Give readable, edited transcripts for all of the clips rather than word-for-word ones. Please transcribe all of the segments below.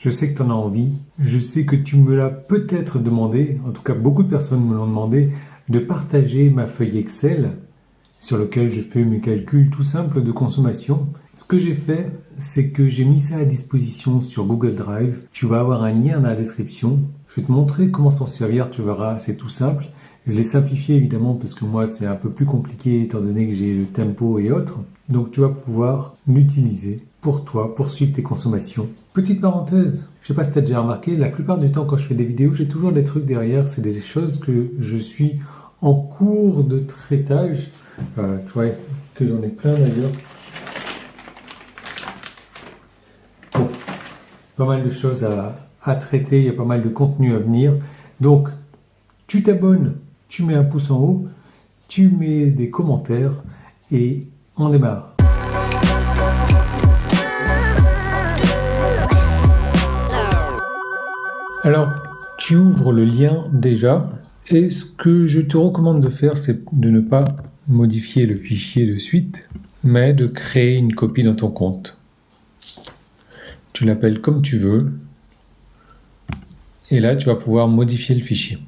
Je sais que tu en as envie. Je sais que tu me l'as peut-être demandé, en tout cas beaucoup de personnes me l'ont demandé, de partager ma feuille Excel sur laquelle je fais mes calculs tout simples de consommation. Ce que j'ai fait, c'est que j'ai mis ça à disposition sur Google Drive. Tu vas avoir un lien dans la description. Je vais te montrer comment s'en servir, tu verras, c'est tout simple. Je l'ai simplifié évidemment parce que moi c'est un peu plus compliqué étant donné que j'ai le tempo et autres. Donc tu vas pouvoir l'utiliser pour toi, pour suivre tes consommations. Petite parenthèse, je sais pas si tu as déjà remarqué, la plupart du temps quand je fais des vidéos, j'ai toujours des trucs derrière, c'est des choses que je suis en cours de traitage. Tu vois que j'en ai plein d'ailleurs. Bon, pas mal de choses à traiter, il y a pas mal de contenu à venir. Donc, tu t'abonnes, tu mets un pouce en haut, tu mets des commentaires et on démarre. Alors, tu ouvres le lien déjà et ce que je te recommande de faire, c'est de ne pas modifier le fichier de suite, mais de créer une copie dans ton compte. Tu l'appelles comme tu veux et là, tu vas pouvoir modifier le fichier.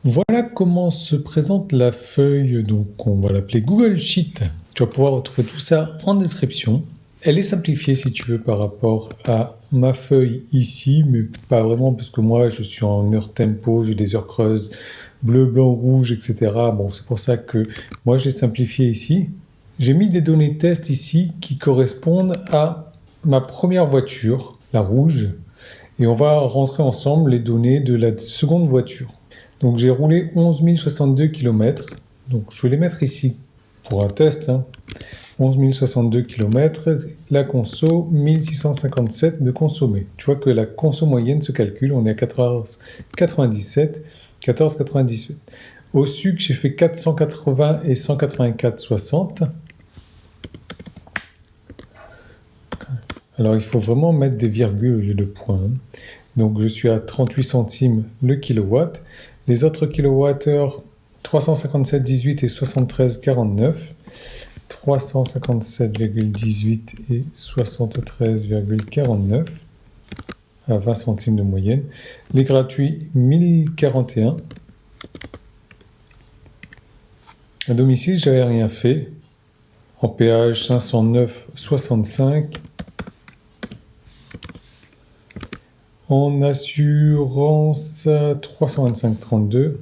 Voilà comment se présente la feuille, donc on va l'appeler Google Sheet. Tu vas pouvoir retrouver tout ça en description. Elle est simplifiée si tu veux par rapport à ma feuille ici, mais pas vraiment parce que moi je suis en heure tempo, j'ai des heures creuses, bleu, blanc, rouge, etc. Bon, c'est pour ça que moi j'ai simplifié ici. J'ai mis des données test ici qui correspondent à ma première voiture, la rouge, et on va rentrer ensemble les données de la seconde voiture. Donc j'ai roulé 11 062 km, donc je vais les mettre ici pour un test. 11 062 km, la conso 1657 de consommé. Tu vois que la conso moyenne se calcule, on est à 14,97, 14,98. Au sucre, j'ai fait 480 et 184,60. Alors il faut vraiment mettre des virgules au lieu de points. Donc je suis à 38 centimes le kilowatt. Les autres kilowattheures, 357,18 et 73,49. 357,18 et 73,49 à 20 centimes de moyenne. Les gratuits, 1041. À domicile, j'avais rien fait. En péage, 509,65. En assurance, 325,32.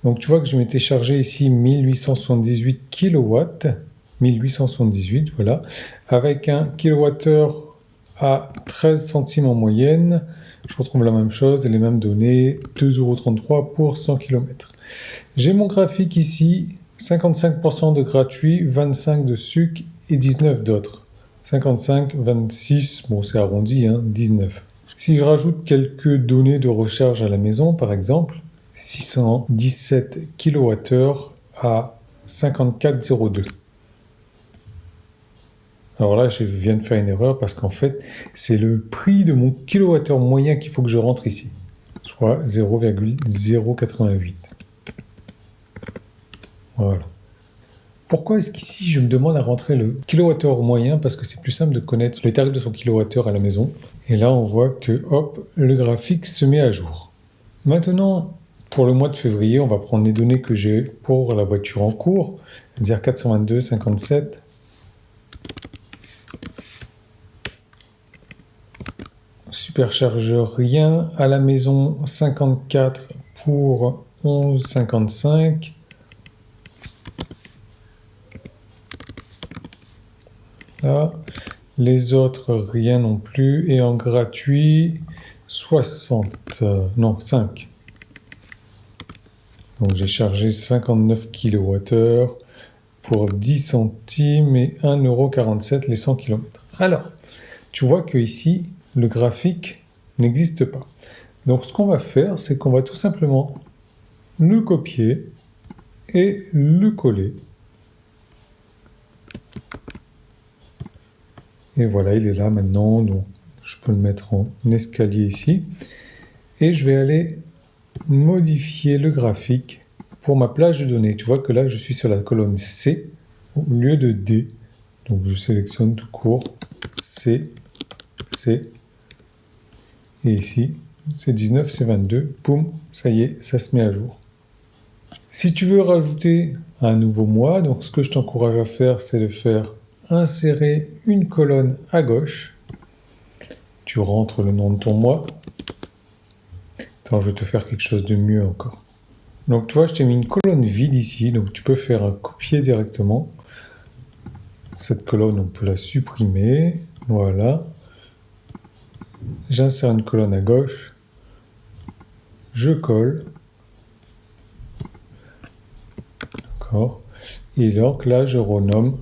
Donc tu vois que je m'étais chargé ici 1878 kW, 1878, voilà, avec un kilowattheure à 13 centimes en moyenne. Je retrouve la même chose et les mêmes données, 2,33 € pour 100 km. J'ai mon graphique ici, 55% de gratuit, 25 de sucre et 19 d'autres. 55, 26, bon c'est arrondi, 19. Si je rajoute quelques données de recharge à la maison, par exemple, 617 kWh à 54,02. Alors là, je viens de faire une erreur parce qu'en fait, c'est le prix de mon kilowattheure moyen qu'il faut que je rentre ici, soit 0,088. Voilà. Pourquoi est-ce qu'ici, je me demande à rentrer le kilowattheure moyen? Parce que c'est plus simple de connaître le tarif de son kilowattheure à la maison. Et là, on voit que, hop, le graphique se met à jour. Maintenant, pour le mois de février, on va prendre les données que j'ai pour la voiture en cours, c'est-à-dire 422,57. Superchargeur, rien. À la maison, 54 pour 11,55. Là, les autres, rien non plus. Et en gratuit, 5. Donc j'ai chargé 59 kWh pour 10 centimes et 1,47 € les 100 km. Alors, tu vois que ici, le graphique n'existe pas. Donc ce qu'on va faire, c'est qu'on va tout simplement le copier et le coller. Et voilà, il est là maintenant. Donc je peux le mettre en escalier ici. Et je vais aller modifier le graphique pour ma plage de données. Tu vois que là, je suis sur la colonne C au lieu de D. Donc, je sélectionne tout court C c'est... Et ici, c'est 19, c'est 22. Boum, ça y est, ça se met à jour. Si tu veux rajouter un nouveau mois, donc ce que je t'encourage à faire, c'est de faire insérer une colonne à gauche. Tu rentres le nom de ton mois. Attends, je vais te faire quelque chose de mieux encore. Donc tu vois, je t'ai mis une colonne vide ici, donc tu peux faire un copier directement. Cette colonne, on peut la supprimer. Voilà. J'insère une colonne à gauche. Je colle. D'accord. Et donc là, je renomme.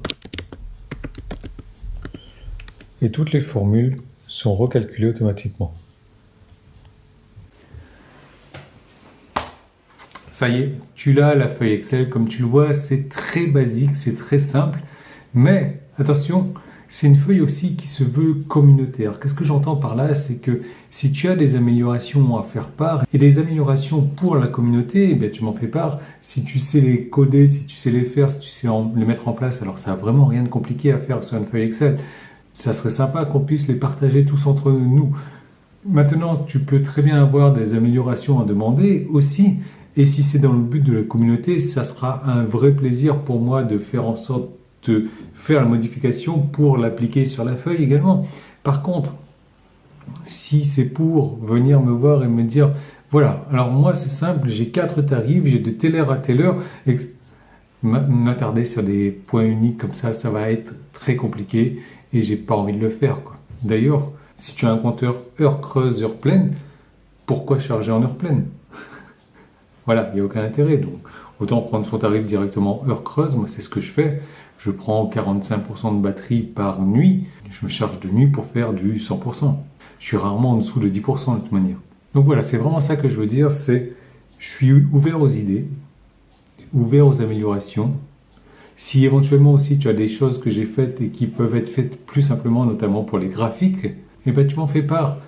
Et toutes les formules sont recalculées automatiquement. Ça y est, tu l'as, la feuille Excel. Comme tu le vois, c'est très basique, c'est très simple. Mais attention, c'est une feuille aussi qui se veut communautaire. Qu'est-ce que j'entends par là? C'est que si tu as des améliorations à faire part et des améliorations pour la communauté, eh bien, tu m'en fais part. Si tu sais les coder, si tu sais les faire, si tu sais les mettre en place, alors ça n'a vraiment rien de compliqué à faire sur une feuille Excel. Ça serait sympa qu'on puisse les partager tous entre nous. Maintenant, tu peux très bien avoir des améliorations à demander aussi. Et si c'est dans le but de la communauté, ça sera un vrai plaisir pour moi de faire en sorte de faire la modification pour l'appliquer sur la feuille également. Par contre, si c'est pour venir me voir et me dire, voilà, alors moi c'est simple, j'ai 4 tarifs, j'ai de telle heure à telle heure, et m'attarder sur des points uniques comme ça va être très compliqué et j'ai pas envie de le faire, quoi. D'ailleurs, si tu as un compteur heure creuse, heure pleine, pourquoi charger en heure pleine? Voilà, il n'y a aucun intérêt. Donc, autant prendre son tarif directement heure creuse. Moi, c'est ce que je fais. Je prends 45% de batterie par nuit. Je me charge de nuit pour faire du 100%. Je suis rarement en dessous de 10% de toute manière. Donc voilà, c'est vraiment ça que je veux dire. C'est, je suis ouvert aux idées, ouvert aux améliorations. Si éventuellement aussi tu as des choses que j'ai faites et qui peuvent être faites plus simplement, notamment pour les graphiques, eh ben, tu m'en fais part.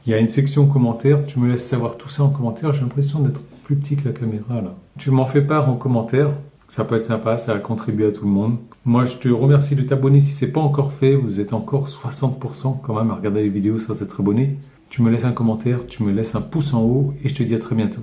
Il y a une section commentaires, tu me laisses savoir tout ça en commentaire. J'ai l'impression d'être plus petit que la caméra là. Tu m'en fais part en commentaire, ça peut être sympa, ça va contribuer à tout le monde. Moi je te remercie de t'abonner si ce n'est pas encore fait, vous êtes encore 60% quand même à regarder les vidéos sans être abonné. Tu me laisses un commentaire, tu me laisses un pouce en haut et je te dis à très bientôt.